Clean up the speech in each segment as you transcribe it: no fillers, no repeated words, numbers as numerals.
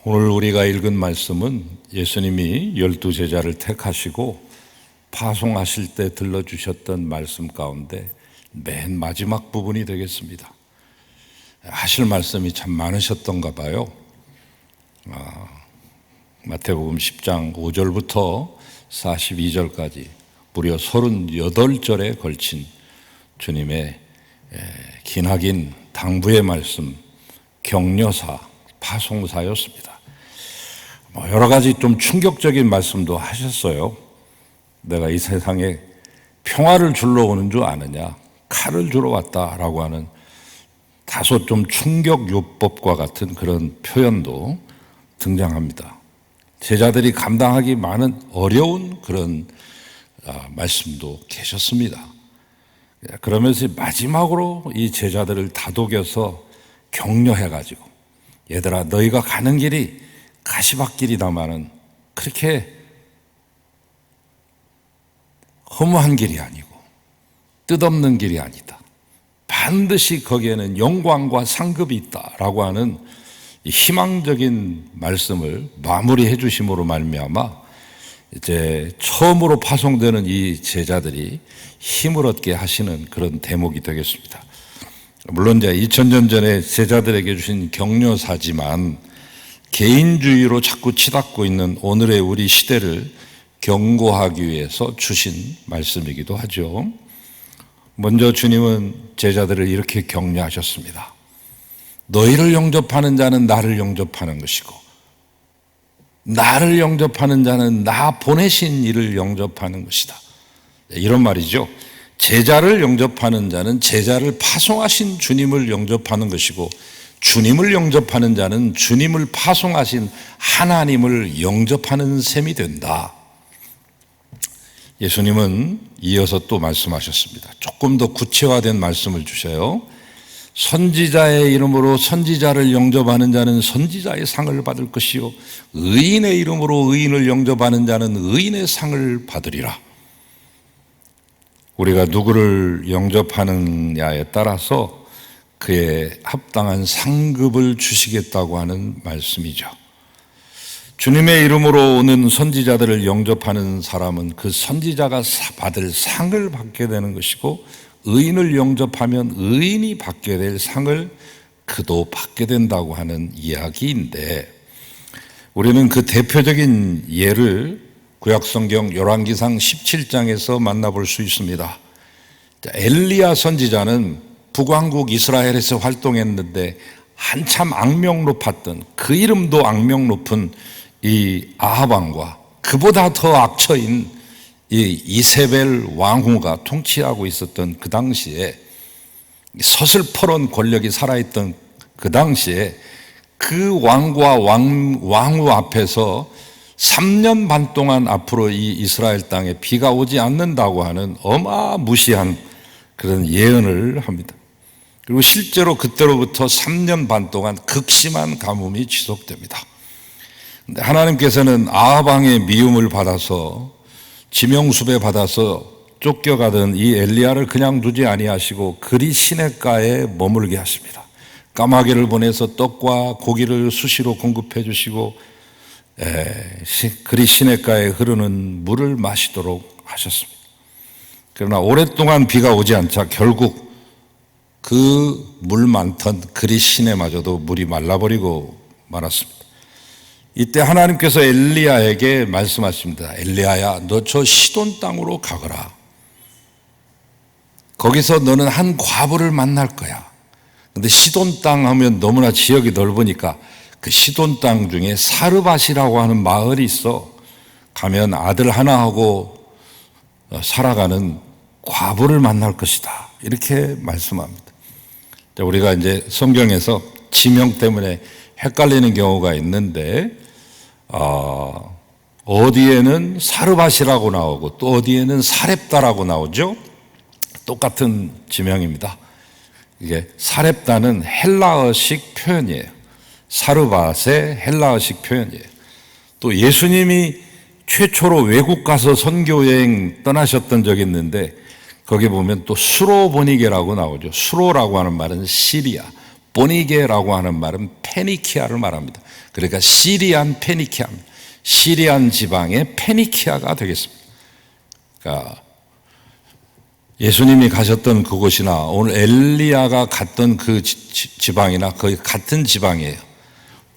오늘 우리가 읽은 말씀은 예수님이 12제자를 택하시고 파송하실 때 들려주셨던 말씀 가운데 맨 마지막 부분이 되겠습니다. 하실 말씀이 참 많으셨던가 봐요. 마태복음 10장 5절부터 42절까지 무려 38절에 걸친 주님의 기나긴 당부의 말씀, 격려사, 파송사였습니다. 여러 가지 좀 충격적인 말씀도 하셨어요. 내가 이 세상에 평화를 주러 오는 줄 아느냐, 칼을 주러 왔다라고 하는 다소 좀 충격요법과 같은 그런 표현도 등장합니다. 제자들이 감당하기 많은 어려운 그런 말씀도 계셨습니다. 그러면서 마지막으로 이 제자들을 다독여서 격려해가지고, 얘들아, 너희가 가는 길이 가시밭길이다마는 그렇게 허무한 길이 아니고 뜻없는 길이 아니다. 반드시 거기에는 영광과 상급이 있다라고 하는 희망적인 말씀을 마무리해 주심으로 말미암아 이제 처음으로 파송되는 이 제자들이 힘을 얻게 하시는 그런 대목이 되겠습니다. 물론 이제 2000년 전에 제자들에게 주신 격려사지만 개인주의로 자꾸 치닫고 있는 오늘의 우리 시대를 경고하기 위해서 주신 말씀이기도 하죠. 먼저 주님은 제자들을 이렇게 격려하셨습니다. 너희를 영접하는 자는 나를 영접하는 것이고, 나를 영접하는 자는 나 보내신 이를 영접하는 것이다. 이런 말이죠. 제자를 영접하는 자는 제자를 파송하신 주님을 영접하는 것이고, 주님을 영접하는 자는 주님을 파송하신 하나님을 영접하는 셈이 된다. 예수님은 이어서 또 말씀하셨습니다. 조금 더 구체화된 말씀을 주셔요. 선지자의 이름으로 선지자를 영접하는 자는 선지자의 상을 받을 것이요, 의인의 이름으로 의인을 영접하는 자는 의인의 상을 받으리라. 우리가 누구를 영접하느냐에 따라서 그에 합당한 상급을 주시겠다고 하는 말씀이죠. 주님의 이름으로 오는 선지자들을 영접하는 사람은 그 선지자가 받을 상을 받게 되는 것이고, 의인을 영접하면 의인이 받게 될 상을 그도 받게 된다고 하는 이야기인데, 우리는 그 대표적인 예를 구약성경 열왕기상 17장에서 만나볼 수 있습니다. 엘리야 선지자는 북왕국 이스라엘에서 활동했는데 한참 악명 높았던, 그 이름도 악명 높은 이 아합 왕과 그보다 더 악처인 이 이세벨 왕후가 통치하고 있었던 그 당시에, 서슬퍼런 권력이 살아있던 그 당시에 그 왕과 왕후 앞에서 3년 반 동안 앞으로 이 이스라엘 땅에 비가 오지 않는다고 하는 어마무시한 그런 예언을 합니다. 그리고 실제로 그때로부터 3년 반 동안 극심한 가뭄이 지속됩니다. 근데 하나님께서는 아합 왕의 미움을 받아서, 지명수배 받아서 쫓겨가던 이 엘리야를 그냥 두지 아니하시고 그리 시냇가에 머물게 하십니다. 까마귀를 보내서 떡과 고기를 수시로 공급해 주시고 그리 시냇가에 흐르는 물을 마시도록 하셨습니다. 그러나 오랫동안 비가 오지 않자 결국 그 물 많던 그리 시내마저도 물이 말라버리고 말았습니다. 이때 하나님께서 엘리야에게 말씀하십니다. 엘리야야, 너 저 시돈 땅으로 가거라. 거기서 너는 한 과부를 만날 거야. 근데 시돈 땅 하면 너무나 지역이 넓으니까 그 시돈 땅 중에 사르밧이라고 하는 마을이 있어. 가면 아들 하나하고 살아가는 과부를 만날 것이다. 이렇게 말씀합니다. 우리가 이제 성경에서 지명 때문에 헷갈리는 경우가 있는데, 어디에는 사르밧이라고 나오고 또 어디에는 사렙다라고 나오죠. 똑같은 지명입니다. 이게 사렙다는 헬라어식 표현이에요. 사르밧의 헬라어식 표현이에요. 또 예수님이 최초로 외국 가서 선교 여행 떠나셨던 적이 있는데, 거기 보면 또 수로보니게라고 나오죠. 수로라고 하는 말은 시리아, 보니게라고 하는 말은 페니키아를 말합니다. 그러니까 시리안 페니키아, 시리안 지방의 페니키아가 되겠습니다. 그러니까 예수님이 가셨던 그곳이나 오늘 엘리야가 갔던 그 지방이나 거의 같은 지방이에요.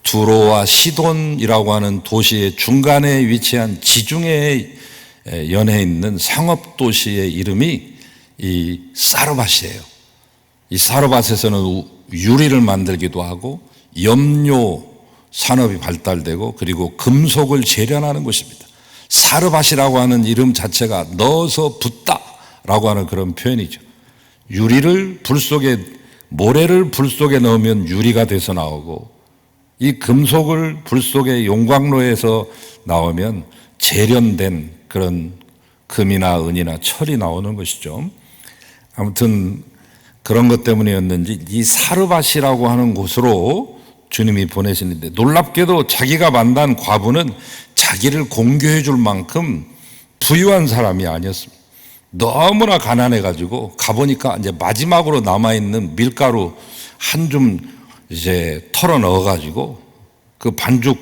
두로와 시돈이라고 하는 도시의 중간에 위치한 지중해에 연해 있는 상업 도시의 이름이 이 사르밧이에요. 이 사르밧에서는 유리를 만들기도 하고 염료 산업이 발달되고 그리고 금속을 재련하는 곳입니다. 사르밧이라고 하는 이름 자체가 넣어서 붓다라고 하는 그런 표현이죠. 유리를 불 속에, 모래를 불 속에 넣으면 유리가 돼서 나오고 이 금속을 불 속에 용광로에서 나오면 재련된 그런 금이나 은이나 철이 나오는 것이죠. 아무튼 그런 것 때문이었는지 이 사르밧이라고 하는 곳으로 주님이 보내시는데, 놀랍게도 자기가 만난 과부는 자기를 공교해 줄 만큼 부유한 사람이 아니었습니다. 너무나 가난해가지고 가보니까 이제 마지막으로 남아있는 밀가루 한 줌 이제 털어 넣어가지고 그 반죽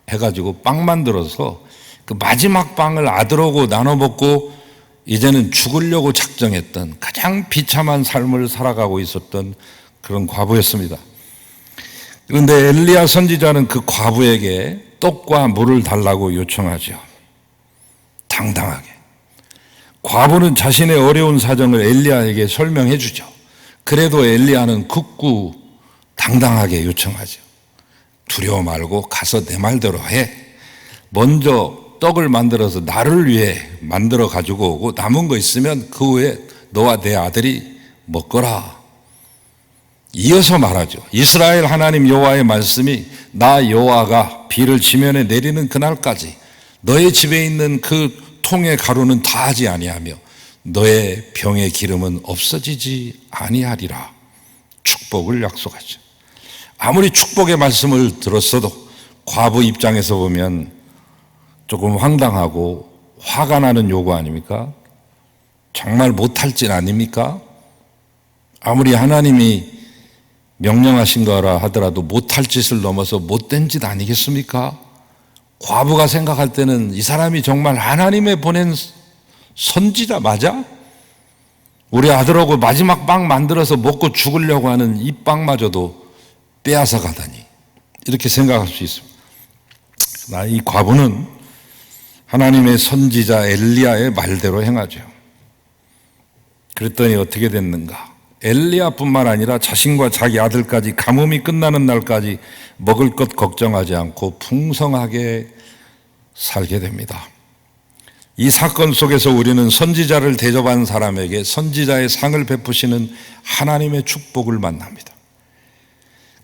해가지고 빵 만들어서 그 마지막 빵을 아들하고 나눠 먹고 이제는 죽으려고 작정했던 가장 비참한 삶을 살아가고 있었던 그런 과부였습니다. 그런데 엘리야 선지자는 그 과부에게 떡과 물을 달라고 요청하죠. 당당하게. 과부는 자신의 어려운 사정을 엘리야에게 설명해 주죠. 그래도 엘리야는 굳고 당당하게 요청하죠. 두려워 말고 가서 내 말대로 해. 먼저 떡을 만들어서 나를 위해 만들어 가지고 오고 남은 거 있으면 그 후에 너와 내 아들이 먹거라. 이어서 말하죠. 이스라엘 하나님 여호와의 말씀이 나 여호와가 비를 지면에 내리는 그날까지 너의 집에 있는 그 통의 가루는 다하지 아니하며 너의 병의 기름은 없어지지 아니하리라. 축복을 약속하죠. 아무리 축복의 말씀을 들었어도 과부 입장에서 보면 조금 황당하고 화가 나는 요구 아닙니까? 정말 못할 짓 아닙니까? 아무리 하나님이 명령하신 거라 하더라도 못할 짓을 넘어서 못된 짓 아니겠습니까? 과부가 생각할 때는 이 사람이 정말 하나님의 보낸 선지자 맞아? 우리 아들하고 마지막 빵 만들어서 먹고 죽으려고 하는 이 빵마저도 빼앗아 가다니, 이렇게 생각할 수 있습니다. 이 과부는 하나님의 선지자 엘리야의 말대로 행하죠. 그랬더니 어떻게 됐는가? 엘리야뿐만 아니라 자신과 자기 아들까지 가뭄이 끝나는 날까지 먹을 것 걱정하지 않고 풍성하게 살게 됩니다. 이 사건 속에서 우리는 선지자를 대접한 사람에게 선지자의 상을 베푸시는 하나님의 축복을 만납니다.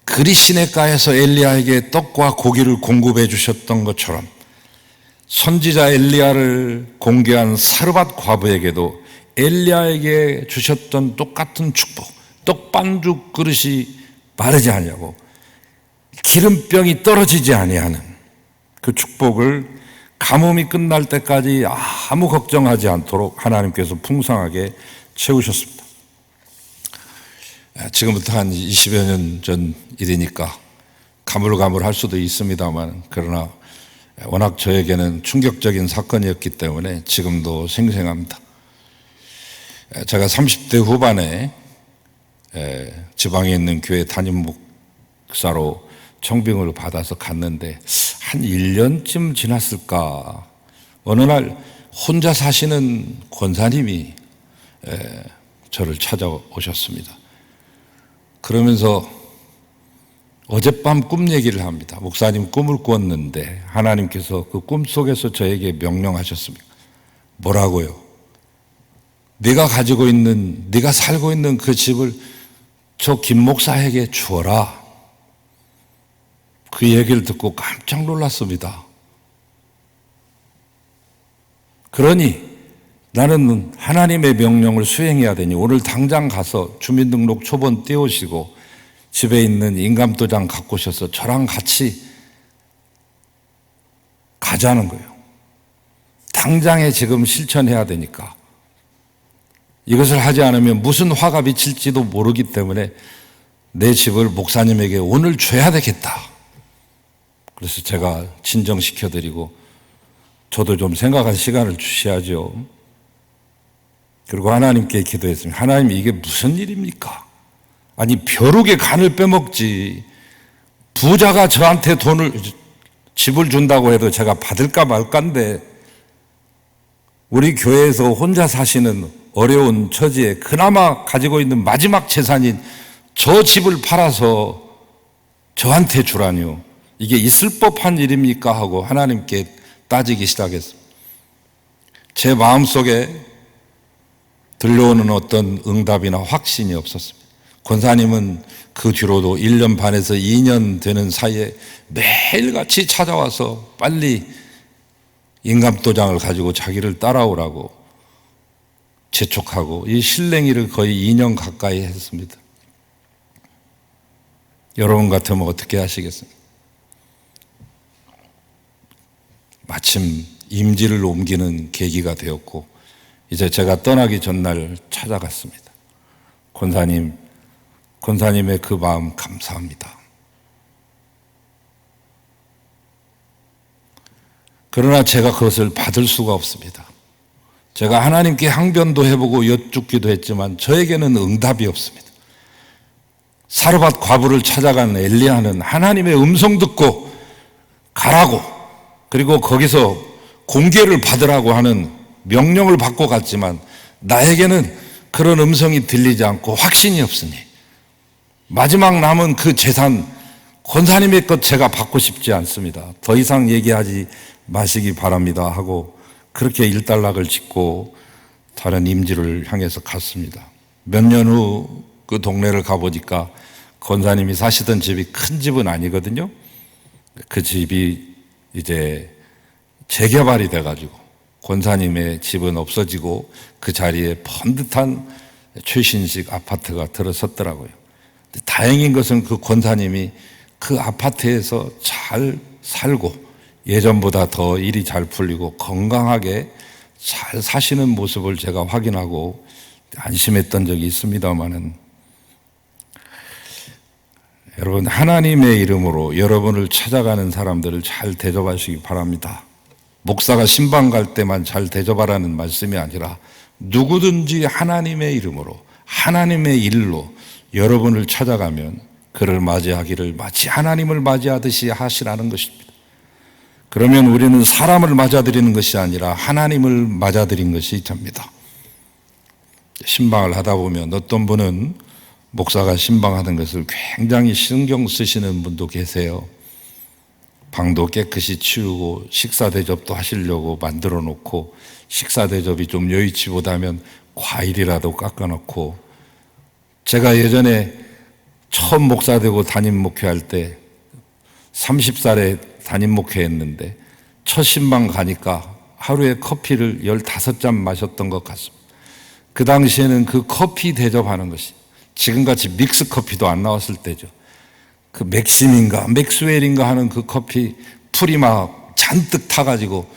그리 시냇가에서 엘리야에게 떡과 고기를 공급해 주셨던 것처럼 선지자 엘리야를 공개한 사르밧 과부에게도 엘리야에게 주셨던 똑같은 축복, 떡반죽 그릇이 마르지 않냐고 기름병이 떨어지지 아니하는 그 축복을 가뭄이 끝날 때까지 아무 걱정하지 않도록 하나님께서 풍성하게 채우셨습니다. 지금부터 한 20여 년 전 일이니까 가물가물할 수도 있습니다만, 그러나 워낙 저에게는 충격적인 사건이었기 때문에 지금도 생생합니다. 제가 30대 후반에 지방에 있는 교회 담임 목사로 청빙을 받아서 갔는데 한 1년쯤 지났을까, 어느 날 혼자 사시는 권사님이 저를 찾아오셨습니다. 그러면서 어젯밤 꿈 얘기를 합니다. 목사님 꿈을 꿨는데 하나님께서 그 꿈 속에서 저에게 명령하셨습니다. 뭐라고요? 네가 가지고 있는, 네가 살고 있는 그 집을 저 김 목사에게 주어라. 그 얘기를 듣고 깜짝 놀랐습니다. 그러니 나는 하나님의 명령을 수행해야 되니 오늘 당장 가서 주민등록 초본 떼우시고 집에 있는 인감도장 갖고 오셔서 저랑 같이 가자는 거예요. 당장에 지금 실천해야 되니까. 이것을 하지 않으면 무슨 화가 미칠지도 모르기 때문에 내 집을 목사님에게 오늘 줘야 되겠다. 그래서 제가 진정시켜드리고 저도 좀 생각할 시간을 주셔야죠. 그리고 하나님께 기도했습니다. 하나님, 이게 무슨 일입니까? 아니, 벼룩의 간을 빼먹지. 부자가 저한테 집을 준다고 해도 제가 받을까 말까인데, 우리 교회에서 혼자 사시는 어려운 처지에 그나마 가지고 있는 마지막 재산인 저 집을 팔아서 저한테 주라니요. 이게 있을 법한 일입니까? 하고 하나님께 따지기 시작했습니다. 제 마음속에 들려오는 어떤 응답이나 확신이 없었습니다. 권사님은 그 뒤로도 1년 반에서 2년 되는 사이에 매일같이 찾아와서 빨리 인감도장을 가지고 자기를 따라오라고 재촉하고 이 실랭이를 거의 2년 가까이 했습니다. 여러분 같으면 어떻게 하시겠습니까? 마침 임지를 옮기는 계기가 되었고 이제 제가 떠나기 전날 찾아갔습니다. 권사님의 그 마음 감사합니다. 그러나 제가 그것을 받을 수가 없습니다. 제가 하나님께 항변도 해보고 여쭙기도 했지만 저에게는 응답이 없습니다. 사르밧 과부를 찾아간 엘리야는 하나님의 음성 듣고 가라고, 그리고 거기서 공개를 받으라고 하는 명령을 받고 갔지만 나에게는 그런 음성이 들리지 않고 확신이 없으니 마지막 남은 그 재산, 권사님의 것 제가 받고 싶지 않습니다. 더 이상 얘기하지 마시기 바랍니다 하고 그렇게 일단락을 짓고 다른 임지를 향해서 갔습니다. 몇 년 후 그 동네를 가보니까 권사님이 사시던 집이 큰 집은 아니거든요. 그 집이 이제 재개발이 돼가지고 권사님의 집은 없어지고 그 자리에 번듯한 최신식 아파트가 들어섰더라고요. 다행인 것은 그 권사님이 그 아파트에서 잘 살고 예전보다 더 일이 잘 풀리고 건강하게 잘 사시는 모습을 제가 확인하고 안심했던 적이 있습니다만은, 여러분, 하나님의 이름으로 여러분을 찾아가는 사람들을 잘 대접하시기 바랍니다. 목사가 신방 갈 때만 잘 대접하라는 말씀이 아니라 누구든지 하나님의 이름으로 하나님의 일로 여러분을 찾아가면 그를 맞이하기를 마치 하나님을 맞이하듯이 하시라는 것입니다. 그러면 우리는 사람을 맞아들이는 것이 아니라 하나님을 맞아들인 것이 됩니다. 신방을 하다 보면 어떤 분은 목사가 신방하는 것을 굉장히 신경 쓰시는 분도 계세요. 방도 깨끗이 치우고 식사 대접도 하시려고 만들어 놓고, 식사 대접이 좀 여의치 못하면 과일이라도 깎아 놓고. 제가 예전에 처음 목사 되고 담임 목회할 때 30살에 담임 목회했는데 첫 신방 가니까 하루에 커피를 15잔 마셨던 것 같습니다. 그 당시에는 그 커피 대접하는 것이 지금같이 믹스 커피도 안 나왔을 때죠. 그 맥심인가 맥스웰인가 하는 그 커피 풀이 막 잔뜩 타가지고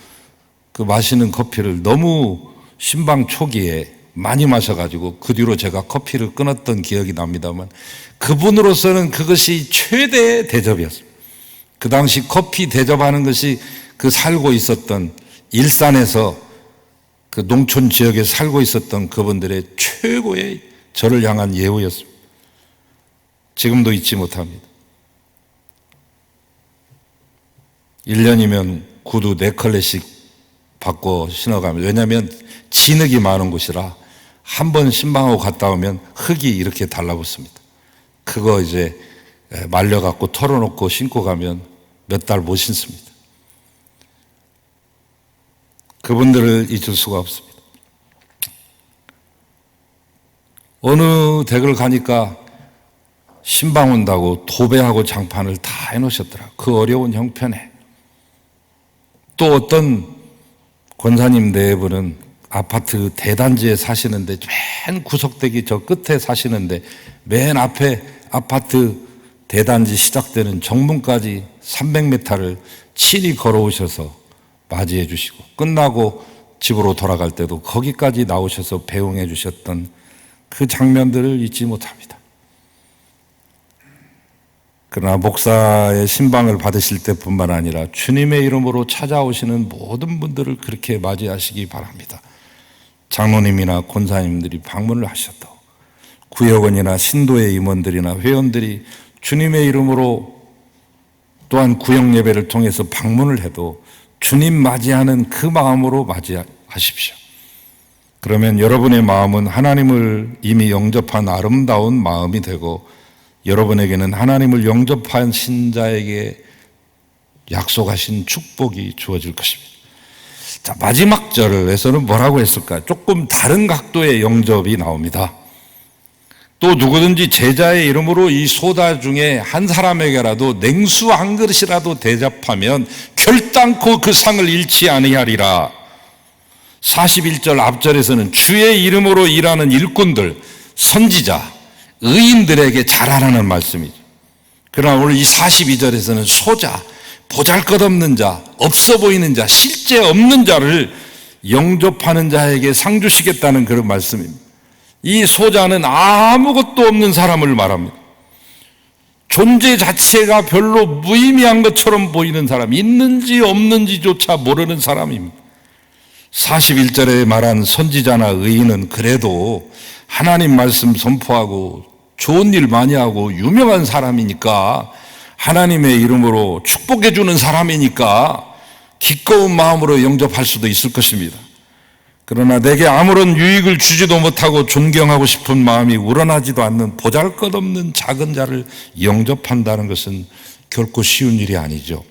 그 마시는 커피를 너무 신방 초기에 많이 마셔가지고 그 뒤로 제가 커피를 끊었던 기억이 납니다만, 그분으로서는 그것이 최대의 대접이었습니다. 그 당시 커피 대접하는 것이 그 살고 있었던 일산에서 그 농촌 지역에 살고 있었던 그분들의 최고의 저를 향한 예우였습니다. 지금도 잊지 못합니다. 1년이면 구두 4컬레씩 바꿔 신어가면, 왜냐하면 진흙이 많은 곳이라 한 번 신방하고 갔다 오면 흙이 이렇게 달라붙습니다. 그거 이제 말려갖고 털어놓고 신고 가면 몇 달 못 신습니다. 그분들을 잊을 수가 없습니다. 어느 댁을 가니까 신방 온다고 도배하고 장판을 다 해놓으셨더라고요. 그 어려운 형편에. 또 어떤 권사님 네 분은 아파트 대단지에 사시는데 맨 구석대기 저 끝에 사시는데 맨 앞에 아파트 대단지 시작되는 정문까지 300m를 친히 걸어오셔서 맞이해 주시고, 끝나고 집으로 돌아갈 때도 거기까지 나오셔서 배웅해 주셨던 그 장면들을 잊지 못합니다. 그러나 목사의 신방을 받으실 때뿐만 아니라 주님의 이름으로 찾아오시는 모든 분들을 그렇게 맞이하시기 바랍니다. 장로님이나 권사님들이 방문을 하셔도, 구역원이나 신도의 임원들이나 회원들이 주님의 이름으로 또한 구역 예배를 통해서 방문을 해도 주님 맞이하는 그 마음으로 맞이하십시오. 그러면 여러분의 마음은 하나님을 이미 영접한 아름다운 마음이 되고, 여러분에게는 하나님을 영접한 신자에게 약속하신 축복이 주어질 것입니다. 자, 마지막 절에서는 뭐라고 했을까요? 조금 다른 각도의 영접이 나옵니다. 또 누구든지 제자의 이름으로 이 소다 중에 한 사람에게라도 냉수 한 그릇이라도 대접하면 결단코 그 상을 잃지 아니하리라. 41절 앞절에서는 주의 이름으로 일하는 일꾼들, 선지자, 의인들에게 잘하라는 말씀이죠. 그러나 오늘 이 42절에서는 소자, 보잘것없는 자, 없어 보이는 자, 실제 없는 자를 영접하는 자에게 상 주시겠다는 그런 말씀입니다. 이 소자는 아무것도 없는 사람을 말합니다. 존재 자체가 별로 무의미한 것처럼 보이는 사람, 있는지 없는지조차 모르는 사람입니다. 41절에 말한 선지자나 의인은 그래도 하나님 말씀 선포하고 좋은 일 많이 하고 유명한 사람이니까, 하나님의 이름으로 축복해 주는 사람이니까 기꺼운 마음으로 영접할 수도 있을 것입니다. 그러나 내게 아무런 유익을 주지도 못하고 존경하고 싶은 마음이 우러나지도 않는 보잘것없는 작은 자를 영접한다는 것은 결코 쉬운 일이 아니죠.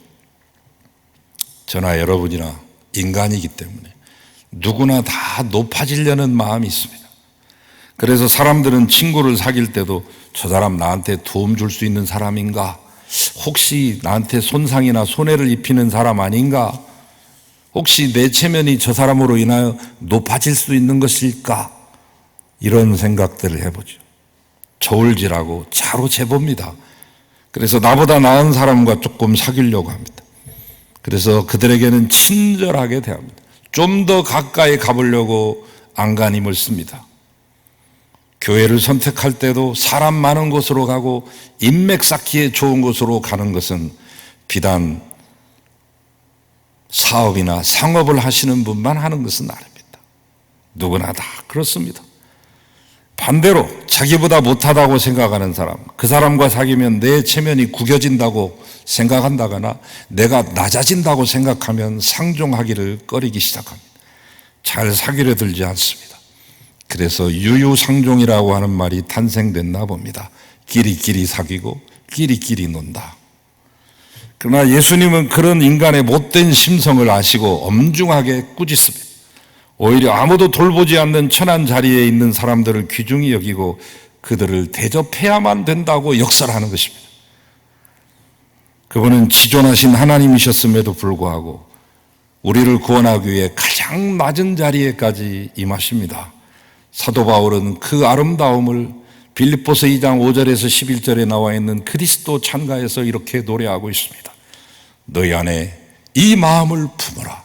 저나 여러분이나 인간이기 때문에 누구나 다 높아지려는 마음이 있습니다. 그래서 사람들은 친구를 사귈 때도 저 사람 나한테 도움 줄 수 있는 사람인가? 혹시 나한테 손상이나 손해를 입히는 사람 아닌가? 혹시 내 체면이 저 사람으로 인하여 높아질 수 있는 것일까? 이런 생각들을 해보죠. 저울질하고 차로 재봅니다. 그래서 나보다 나은 사람과 조금 사귀려고 합니다. 그래서 그들에게는 친절하게 대합니다. 좀 더 가까이 가보려고 안간힘을 씁니다. 교회를 선택할 때도 사람 많은 곳으로 가고 인맥 쌓기에 좋은 곳으로 가는 것은 비단 사업이나 상업을 하시는 분만 하는 것은 아닙니다. 누구나 다 그렇습니다. 반대로 자기보다 못하다고 생각하는 사람, 그 사람과 사귀면 내 체면이 구겨진다고 생각한다거나 내가 낮아진다고 생각하면 상종하기를 꺼리기 시작합니다. 잘 사귀려 들지 않습니다. 그래서 유유상종이라고 하는 말이 탄생됐나 봅니다. 끼리끼리 사귀고 끼리끼리 논다. 그러나 예수님은 그런 인간의 못된 심성을 아시고 엄중하게 꾸짖습니다. 오히려 아무도 돌보지 않는 천한 자리에 있는 사람들을 귀중히 여기고 그들을 대접해야만 된다고 역설하는 것입니다. 그분은 지존하신 하나님이셨음에도 불구하고 우리를 구원하기 위해 가장 낮은 자리에까지 임하십니다. 사도 바울은 그 아름다움을 빌립보서 2장 5절에서 11절에 나와 있는 그리스도 찬가에서 이렇게 노래하고 있습니다. 너희 안에 이 마음을 품어라.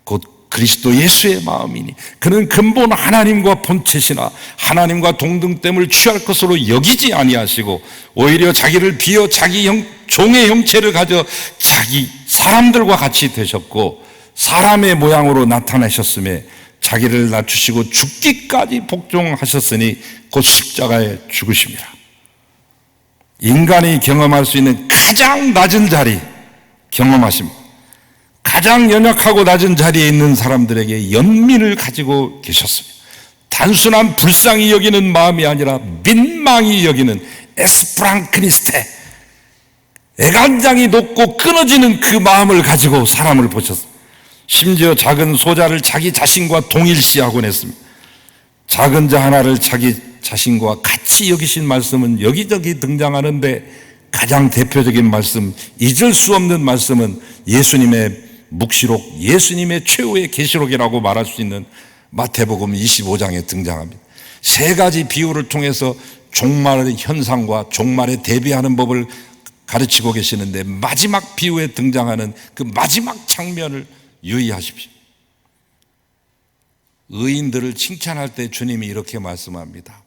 곧 그리스도 예수의 마음이니 그는 근본 하나님과 본체시나 하나님과 동등됨을 취할 것으로 여기지 아니하시고 오히려 자기를 비어 자기 종의 형체를 가져 자기 사람들과 같이 되셨고 사람의 모양으로 나타나셨음에 자기를 낮추시고 죽기까지 복종하셨으니 곧 십자가에 죽으십니다. 인간이 경험할 수 있는 가장 낮은 자리 경험하십니다. 가장 연약하고 낮은 자리에 있는 사람들에게 연민을 가지고 계셨습니다. 단순한 불쌍히 여기는 마음이 아니라 민망히 여기는 에스프랑크니스테, 애간장이 높고 끊어지는 그 마음을 가지고 사람을 보셨습니다. 심지어 작은 소자를 자기 자신과 동일시하곤 했습니다. 작은 자 하나를 자기 자신과 같이 여기신 말씀은 여기저기 등장하는데 가장 대표적인 말씀, 잊을 수 없는 말씀은 예수님의 묵시록, 예수님의 최후의 계시록이라고 말할 수 있는 마태복음 25장에 등장합니다. 세 가지 비유를 통해서 종말의 현상과 종말에 대비하는 법을 가르치고 계시는데 마지막 비유에 등장하는 그 마지막 장면을 유의하십시오. 의인들을 칭찬할 때 주님이 이렇게 말씀합니다.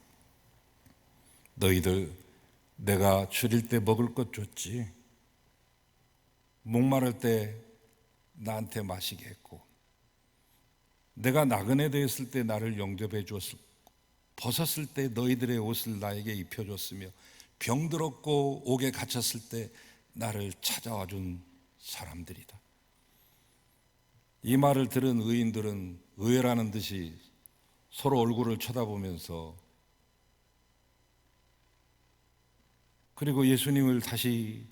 너희들 내가 줄일 때 먹을 것 줬지. 목마를 때 나한테 마시게 했고, 내가 나그네 되었을 때 나를 영접해 주었을, 벗었을 때 너희들의 옷을 나에게 입혀줬으며, 병들었고 옥에 갇혔을 때 나를 찾아와 준 사람들이다. 이 말을 들은 의인들은 의외라는 듯이 서로 얼굴을 쳐다보면서, 그리고 예수님을 다시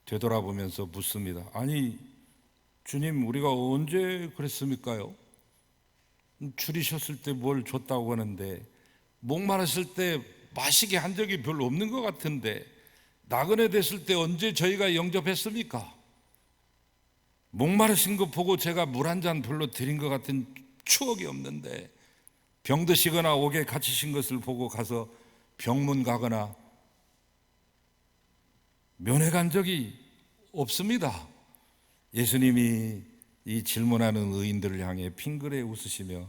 되돌아보면서 묻습니다. 아니, 주님, 우리가 언제 그랬습니까요? 줄이셨을 때 뭘 줬다고 하는데, 목마르실 때 마시게 한 적이 별로 없는 것 같은데, 나그네 됐을 때 언제 저희가 영접했습니까? 목마르신 거 보고 제가 물 한 잔 별로 드린 것 같은 추억이 없는데, 병드시거나 옥에 갇히신 것을 보고 가서 병문 가거나 면회 간 적이 없습니다. 예수님이 이 질문하는 의인들을 향해 핑그레 웃으시며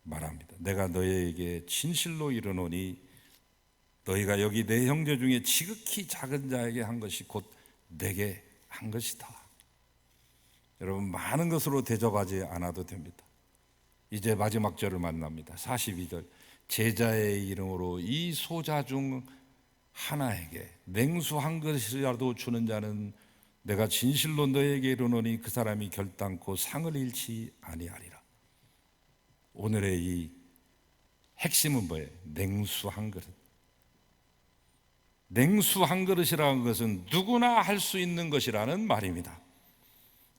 말합니다. 내가 너희에게 진실로 이르노니 너희가 여기 내 형제 중에 지극히 작은 자에게 한 것이 곧 내게 한 것이다. 여러분, 많은 것으로 대접하지 않아도 됩니다. 이제 마지막 절을 만납니다. 42절. 제자의 이름으로 이 소자 중 하나에게 냉수 한 그릇이라도 주는 자는 내가 진실로 너에게 이르노니 그 사람이 결단코 상을 잃지 아니하리라. 오늘의 이 핵심은 뭐예요? 냉수 한 그릇. 냉수 한 그릇이라는 것은 누구나 할 수 있는 것이라는 말입니다.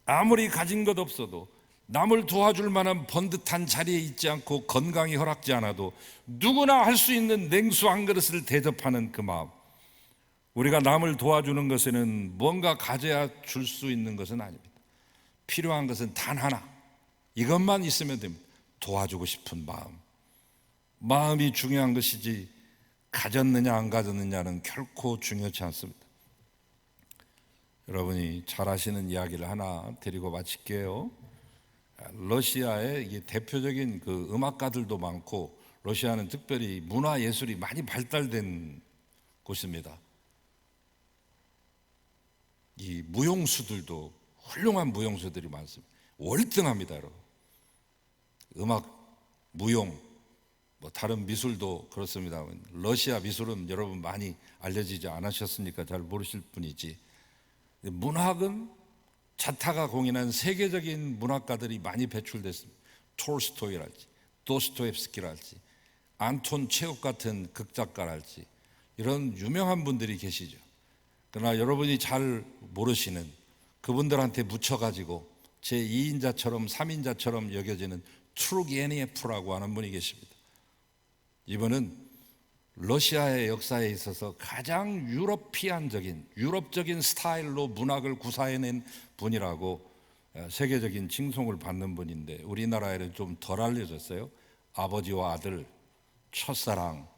아무리 가진 것 없어도, 남을 도와줄 만한 번듯한 자리에 있지 않고 건강이 허락지 않아도 누구나 할 수 있는 냉수 한 그릇을 대접하는 그 마음. 우리가 남을 도와주는 것에는 뭔가 가져야 줄 수 있는 것은 아닙니다. 필요한 것은 단 하나, 이것만 있으면 됩니다. 도와주고 싶은 마음. 마음이 중요한 것이지 가졌느냐 안 가졌느냐는 결코 중요치 않습니다. 여러분이 잘 아시는 이야기를 하나 드리고 마칠게요. 러시아의 대표적인 그 음악가들도 많고, 러시아는 특별히 문화예술이 많이 발달된 곳입니다. 이 무용수들도 훌륭한 무용수들이 많습니다. 월등합니다, 여러분. 음악, 무용, 뭐 다른 미술도 그렇습니다. 러시아 미술은 여러분 많이 알려지지 않으셨으니까 잘 모르실 뿐이지, 문학은 자타가 공인한 세계적인 문학가들이 많이 배출됐습니다. 톨스토이랄지, 도스토옙스키랄지, 안톤 체홉 같은 극작가랄지, 이런 유명한 분들이 계시죠. 그러나 여러분이 잘 모르시는, 그분들한테 묻혀가지고 제2인자처럼 3인자처럼 여겨지는 투르게니예프라고 하는 분이 계십니다. 이분은 러시아의 역사에 있어서 가장 유럽적인 스타일로 문학을 구사해낸 분이라고 세계적인 칭송을 받는 분인데, 우리나라에는 좀 덜 알려졌어요. 아버지와 아들, 첫사랑,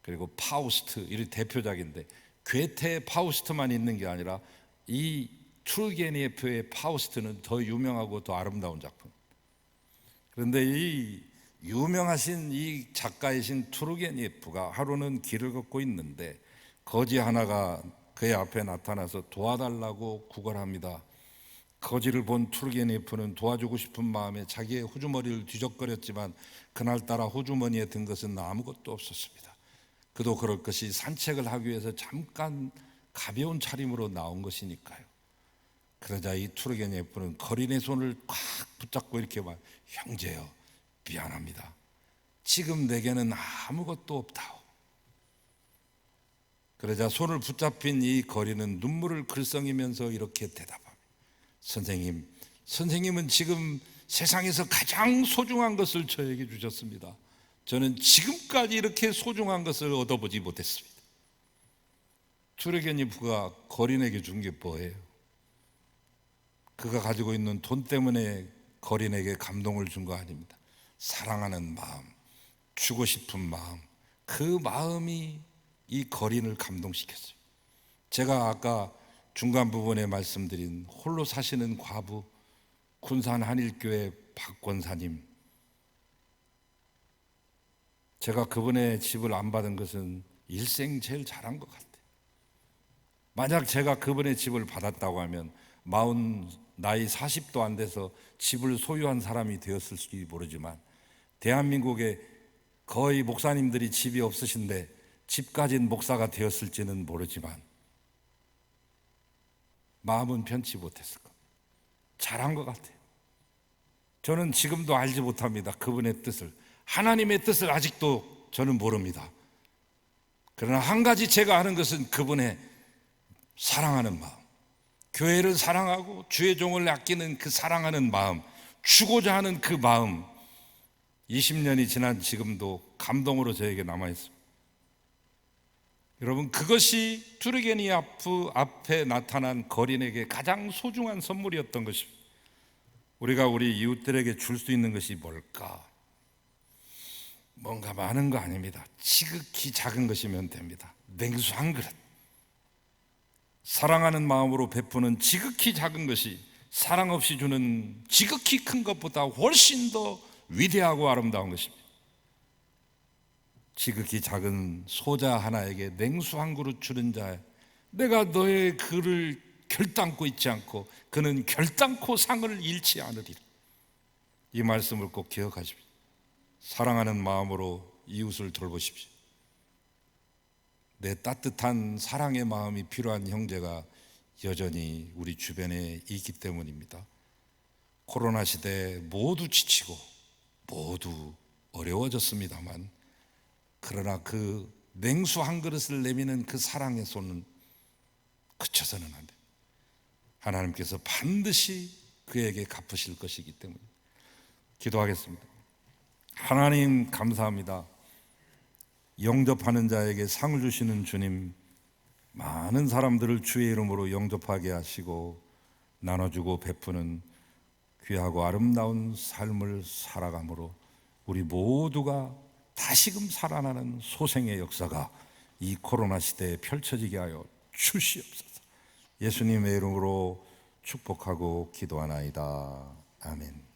그리고 파우스트, 이런 대표작인데, 괴테의 파우스트만 있는 게 아니라 이 투르게니예프의 파우스트는 더 유명하고 더 아름다운 작품. 그런데 이 유명하신 이 작가이신 투르게니예프가 하루는 길을 걷고 있는데 거지 하나가 그의 앞에 나타나서 도와달라고 구걸합니다. 거지를 본 투르게니예프는 도와주고 싶은 마음에 자기의 호주머니를 뒤적거렸지만 그날따라 호주머니에 든 것은 아무것도 없었습니다. 그도 그럴 것이 산책을 하기 위해서 잠깐 가벼운 차림으로 나온 것이니까요. 그러자 이 투르게니예프는 거린의 손을 꽉 붙잡고 이렇게 말, 형제여, 미안합니다. 지금 내게는 아무것도 없다오. 그러자 손을 붙잡힌 이 거린은 눈물을 글썽이면서 이렇게 대답합니다. 선생님은 지금 세상에서 가장 소중한 것을 저에게 주셨습니다. 저는 지금까지 이렇게 소중한 것을 얻어보지 못했습니다. 투르게니예프가 거린에게 준 게 뭐예요? 그가 가지고 있는 돈 때문에 거린에게 감동을 준 거 아닙니다. 사랑하는 마음, 주고 싶은 마음, 그 마음이 이 거린을 감동시켰어요. 제가 아까 중간 부분에 말씀드린 홀로 사시는 과부, 군산 한일교회 박권사님, 제가 그분의 집을 안 받은 것은 일생 제일 잘한 것 같아요. 만약 제가 그분의 집을 받았다고 하면 나이 40도 안 돼서 집을 소유한 사람이 되었을지 모르지만, 대한민국에 거의 목사님들이 집이 없으신데 집 가진 목사가 되었을지는 모르지만 마음은 편치 못했을 겁니다. 잘한 것 같아요. 저는 지금도 알지 못합니다. 그분의 뜻을, 하나님의 뜻을 아직도 저는 모릅니다. 그러나 한 가지 제가 아는 것은 그분의 사랑하는 마음, 교회를 사랑하고 주의 종을 아끼는 그 사랑하는 마음, 주고자 하는 그 마음, 20년이 지난 지금도 감동으로 저에게 남아있습니다. 여러분, 그것이 투르게니 앞에 나타난 거린에게 가장 소중한 선물이었던 것입니다. 우리가 우리 이웃들에게 줄 수 있는 것이 뭘까? 뭔가 많은 거 아닙니다. 지극히 작은 것이면 됩니다. 냉수 한 그릇. 사랑하는 마음으로 베푸는 지극히 작은 것이 사랑 없이 주는 지극히 큰 것보다 훨씬 더 위대하고 아름다운 것입니다. 지극히 작은 소자 하나에게 냉수 한 그릇 주는 자야, 내가 너의 그를 결단코 잊지 않고 그는 결단코 상을 잃지 않으리라. 이 말씀을 꼭 기억하십시오. 사랑하는 마음으로 이웃을 돌보십시오. 내 따뜻한 사랑의 마음이 필요한 형제가 여전히 우리 주변에 있기 때문입니다. 코로나 시대에 모두 지치고 모두 어려워졌습니다만, 그러나 그 냉수 한 그릇을 내미는 그 사랑의 손은 그쳐서는 안 됩니다. 하나님께서 반드시 그에게 갚으실 것이기 때문에 기도하겠습니다. 하나님 감사합니다. 영접하는 자에게 상을 주시는 주님, 많은 사람들을 주의 이름으로 영접하게 하시고 나눠주고 베푸는 귀하고 아름다운 삶을 살아감으로 우리 모두가 다시금 살아나는 소생의 역사가 이 코로나 시대에 펼쳐지게 하여 주시옵소서. 예수님의 이름으로 축복하고 기도하나이다. 아멘.